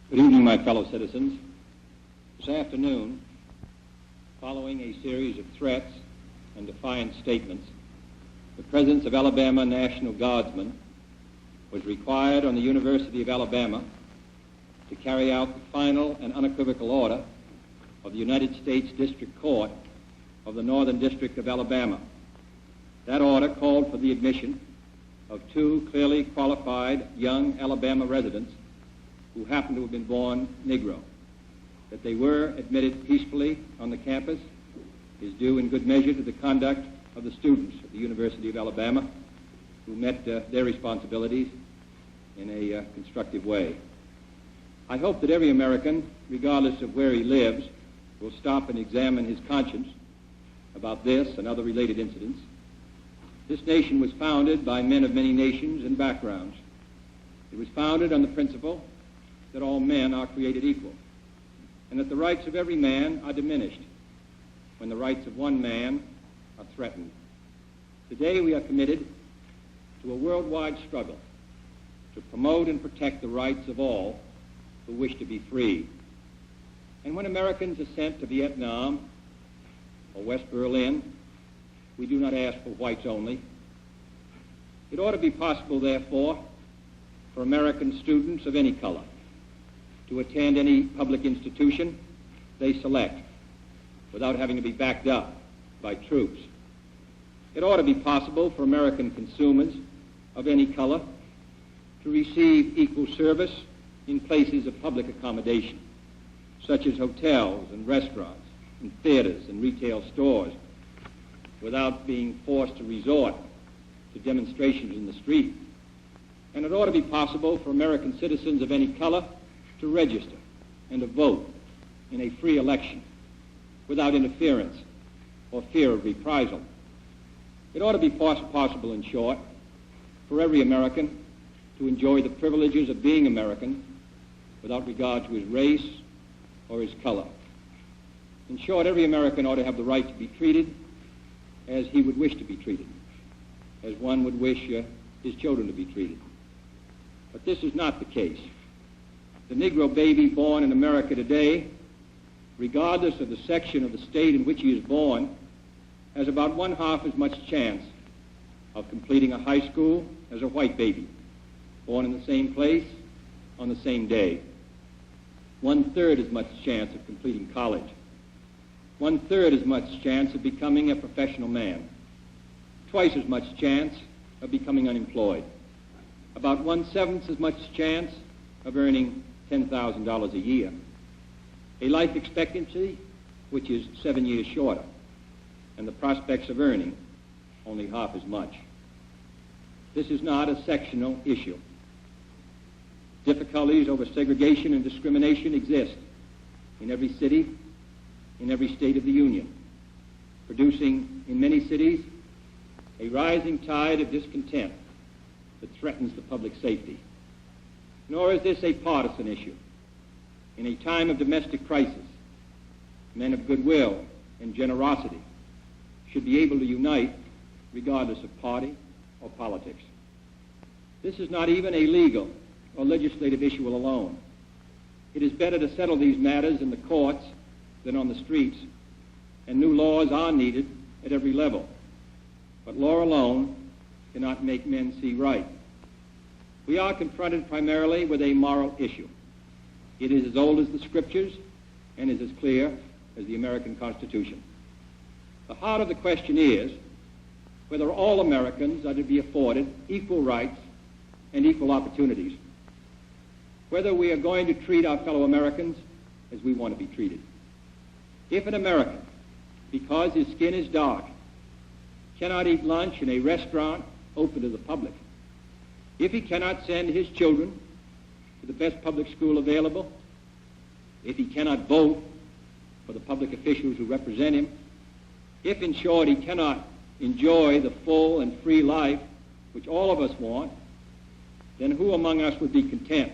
Good evening, my fellow citizens. This afternoon, following a series of threats and defiant statements, the presence of Alabama National Guardsmen was required on the University of Alabama to carry out the final and unequivocal order of the United States District Court of the Northern District of Alabama. That order called for the admission of two clearly qualified young Alabama residents who happened to have been born Negro. That they were admitted peacefully on the campus is due in good measure to the conduct of the students at the University of Alabama, who met their responsibilities in a constructive way. I hope that every American, regardless of where he lives, will stop and examine his conscience about this and other related incidents. This nation was founded by men of many nations and backgrounds. It was founded on the principle that all men are created equal, and that the rights of every man are diminished when the rights of one man are threatened. Today we are committed to a worldwide struggle to promote and protect the rights of all who wish to be free. And when Americans are sent to Vietnam or West Berlin, we do not ask for whites only. It ought to be possible, therefore, for American students of any color to attend any public institution they select without having to be backed up by troops. It ought to be possible for American consumers of any color to receive equal service in places of public accommodation, such as hotels and restaurants and theaters and retail stores, without being forced to resort to demonstrations in the street. And it ought to be possible for American citizens of any color to register and to vote in a free election without interference or fear of reprisal. It ought to be possible, in short, for every American to enjoy the privileges of being American without regard to his race or his color. In short, every American ought to have the right to be treated as he would wish to be treated, as one would wish his children to be treated. But this is not the case. The Negro baby born in America today, regardless of the section of the state in which he is born, has about one-half as much chance of completing a high school as a white baby, born in the same place on the same day. One-third as much chance of completing college. One-third as much chance of becoming a professional man. Twice as much chance of becoming unemployed. About 1/7 as much chance of earning $10,000 a year. A life expectancy which is 7 years shorter, and the prospects of earning only half as much. This is not a sectional issue. Difficulties over segregation and discrimination exist in every city, in every state of the Union, producing in many cities a rising tide of discontent that threatens the public safety. Nor is this a partisan issue. In a time of domestic crisis, men of goodwill and generosity should be able to unite regardless of party or politics. This is not even a legal or legislative issue alone. It is better to settle these matters in the courts than on the streets, and new laws are needed at every level. But law alone cannot make men see right. We are confronted primarily with a moral issue. It is as old as the Scriptures and is as clear as the American Constitution. The heart of the question is whether all Americans are to be afforded equal rights and equal opportunities, whether we are going to treat our fellow Americans as we want to be treated. If an American, because his skin is dark, cannot eat lunch in a restaurant open to the public, if he cannot send his children to the best public school available, if he cannot vote for the public officials who represent him, if, in short, he cannot enjoy the full and free life which all of us want, then who among us would be content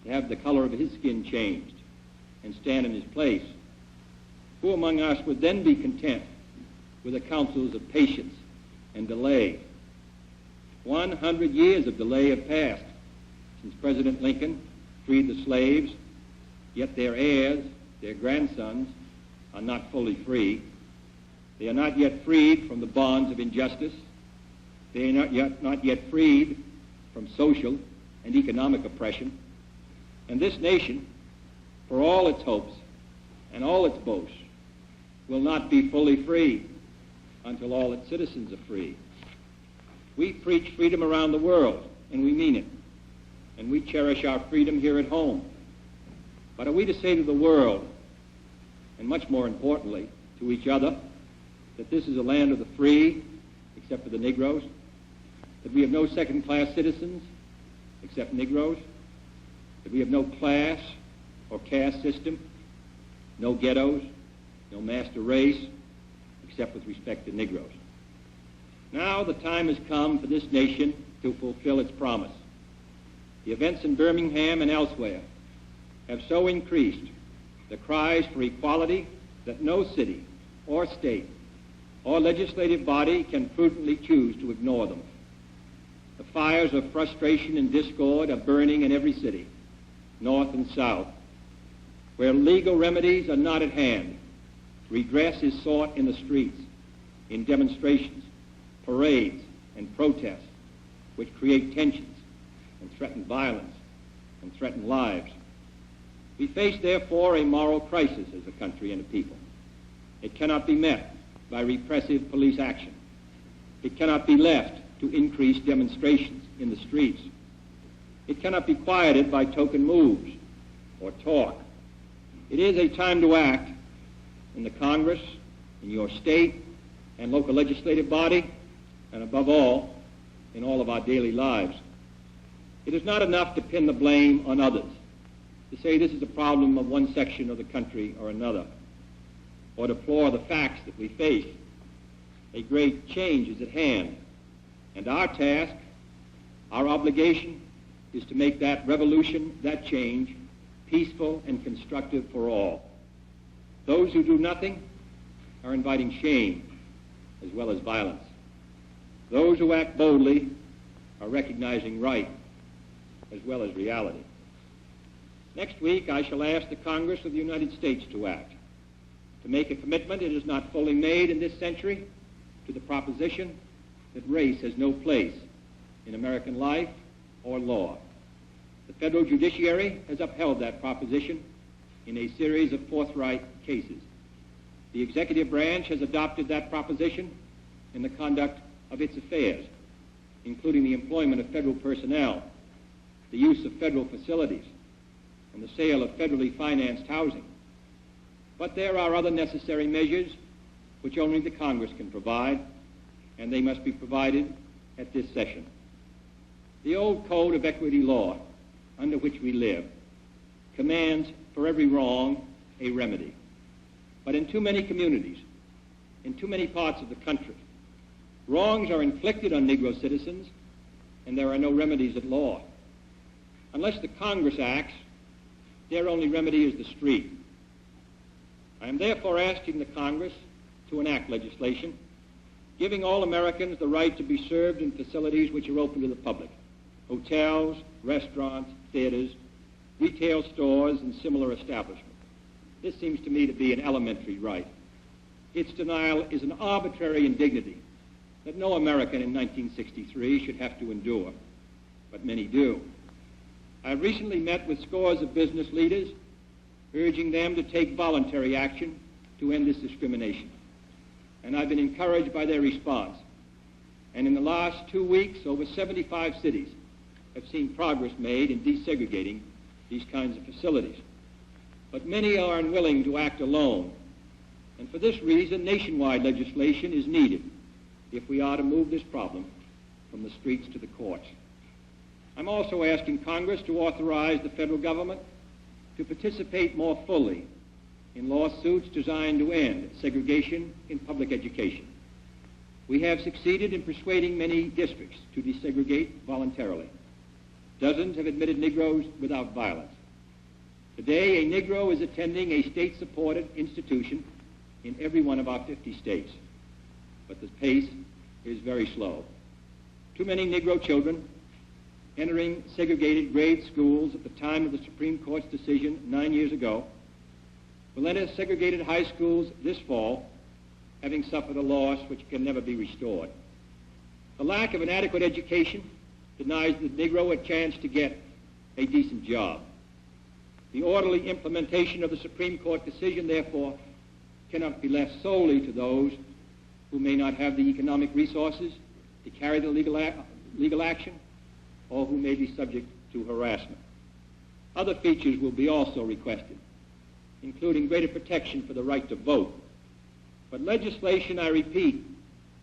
to have the color of his skin changed and stand in his place? Who among us would then be content with the counsels of patience and delay? 100 years of delay have passed since President Lincoln freed the slaves, yet their heirs, their grandsons, are not fully free. They are not yet freed from the bonds of injustice. They are not yet freed from social and economic oppression. And this nation, for all its hopes and all its boasts, will not be fully free until all its citizens are free. We preach freedom around the world, and we mean it. And we cherish our freedom here at home. But are we to say to the world, and much more importantly, to each other, that this is a land of the free, except for the Negroes? That we have no second-class citizens, except Negroes? That we have no class or caste system, no ghettos, no master race, except with respect to Negroes? Now the time has come for this nation to fulfill its promise. The events in Birmingham and elsewhere have so increased the cries for equality that no city or state or legislative body can prudently choose to ignore them. The fires of frustration and discord are burning in every city, north and south. Where legal remedies are not at hand, redress is sought in the streets, in demonstrations, parades, and protests, which create tensions and threaten violence and threaten lives. We face, therefore, a moral crisis as a country and a people. It cannot be met by repressive police action. It cannot be left to increase demonstrations in the streets. It cannot be quieted by token moves or talk. It is a time to act in the Congress, in your state and local legislative body, and above all, in all of our daily lives. It is not enough to pin the blame on others, to say this is a problem of one section of the country or another, or deplore the facts that we face. A great change is at hand, and our task, our obligation, is to make that revolution, that change, peaceful and constructive for all. Those who do nothing are inviting shame as well as violence. Those who act boldly are recognizing right as well as reality. Next week, I shall ask the Congress of the United States to act, to make a commitment it is not fully made in this century to the proposition that race has no place in American life or law. The federal judiciary has upheld that proposition in a series of forthright cases. The executive branch has adopted that proposition in the conduct of its affairs, including the employment of federal personnel, the use of federal facilities, and the sale of federally financed housing. But there are other necessary measures which only the Congress can provide, and they must be provided at this session. The old code of equity law under which we live commands for every wrong a remedy. But in too many communities, in too many parts of the country, wrongs are inflicted on Negro citizens, and there are no remedies at law. Unless the Congress acts, their only remedy is the street. I am therefore asking the Congress to enact legislation giving all Americans the right to be served in facilities which are open to the public: hotels, restaurants, theaters, retail stores, and similar establishments. This seems to me to be an elementary right. Its denial is an arbitrary indignity that no American in 1963 should have to endure, but many do. I recently met with scores of business leaders, urging them to take voluntary action to end this discrimination. And I've been encouraged by their response. And in the last 2 weeks, over 75 cities have seen progress made in desegregating these kinds of facilities. But many are unwilling to act alone. And for this reason, nationwide legislation is needed if we are to move this problem from the streets to the courts. I'm also asking Congress to authorize the federal government to participate more fully in lawsuits designed to end segregation in public education. We have succeeded in persuading many districts to desegregate voluntarily. Dozens have admitted Negroes without violence. Today, a Negro is attending a state-supported institution in every one of our 50 states. But the pace is very slow. Too many Negro children entering segregated grade schools at the time of the Supreme Court's decision 9 years ago will enter segregated high schools this fall, having suffered a loss which can never be restored. The lack of an adequate education denies the Negro a chance to get a decent job. The orderly implementation of the Supreme Court decision, therefore, cannot be left solely to those who may not have the economic resources to carry the legal action, or who may be subject to harassment. Other features will be also requested, including greater protection for the right to vote. But legislation, I repeat,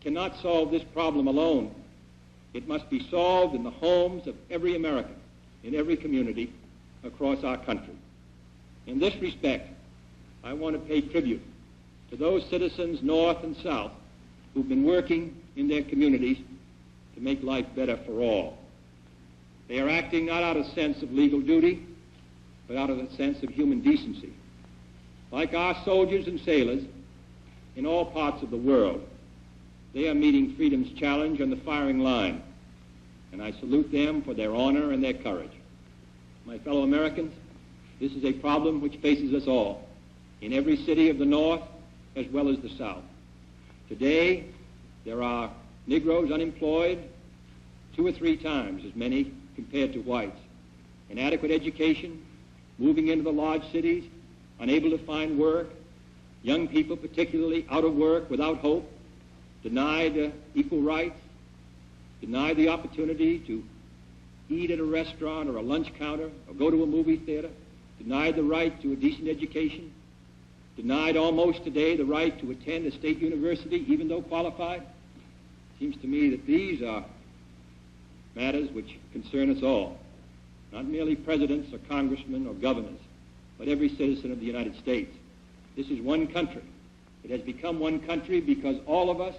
cannot solve this problem alone. It must be solved in the homes of every American, in every community across our country. In this respect, I want to pay tribute to those citizens, North and South, who've been working in their communities to make life better for all. They are acting not out of a sense of legal duty, but out of a sense of human decency. Like our soldiers and sailors in all parts of the world, they are meeting freedom's challenge on the firing line, and I salute them for their honor and their courage. My fellow Americans, this is a problem which faces us all, in every city of the North as well as the South. Today, there are Negroes unemployed 2 or 3 times as many compared to whites. Inadequate education, moving into the large cities, unable to find work, young people particularly out of work, without hope, denied equal rights, denied the opportunity to eat at a restaurant or a lunch counter or go to a movie theater, denied the right to a decent education, denied almost today the right to attend a state university even though qualified. It seems to me that these are matters which concern us all, not merely presidents or congressmen or governors, but every citizen of the United States. This is one country. It has become one country because all of us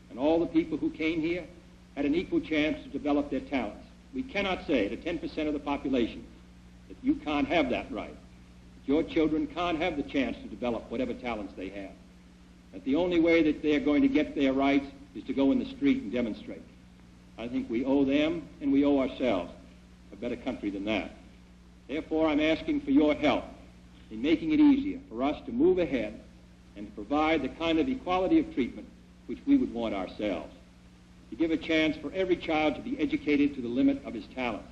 and all the people who came here had an equal chance to develop their talents. We cannot say to 10% of the population that you can't have that right, that your children can't have the chance to develop whatever talents they have, that the only way that they're going to get their rights is to go in the street and demonstrate. I think we owe them and we owe ourselves a better country than that. Therefore, I'm asking for your help in making it easier for us to move ahead and to provide the kind of equality of treatment which we would want ourselves, to give a chance for every child to be educated to the limit of his talent.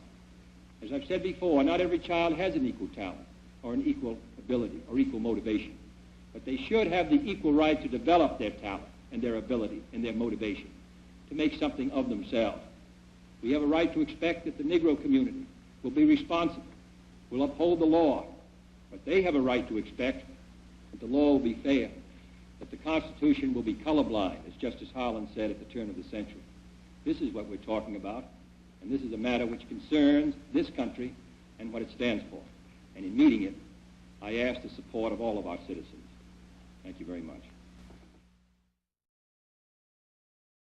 As I've said before, not every child has an equal talent or an equal ability or equal motivation, but they should have the equal right to develop their talent and their ability and their motivation, to make something of themselves. We have a right to expect that the Negro community will be responsible, will uphold the law, but they have a right to expect that the law will be fair, that the Constitution will be colorblind, as Justice Harlan said at the turn of the century. This is what we're talking about, and this is a matter which concerns this country and what it stands for. And in meeting it, I ask the support of all of our citizens. Thank you very much.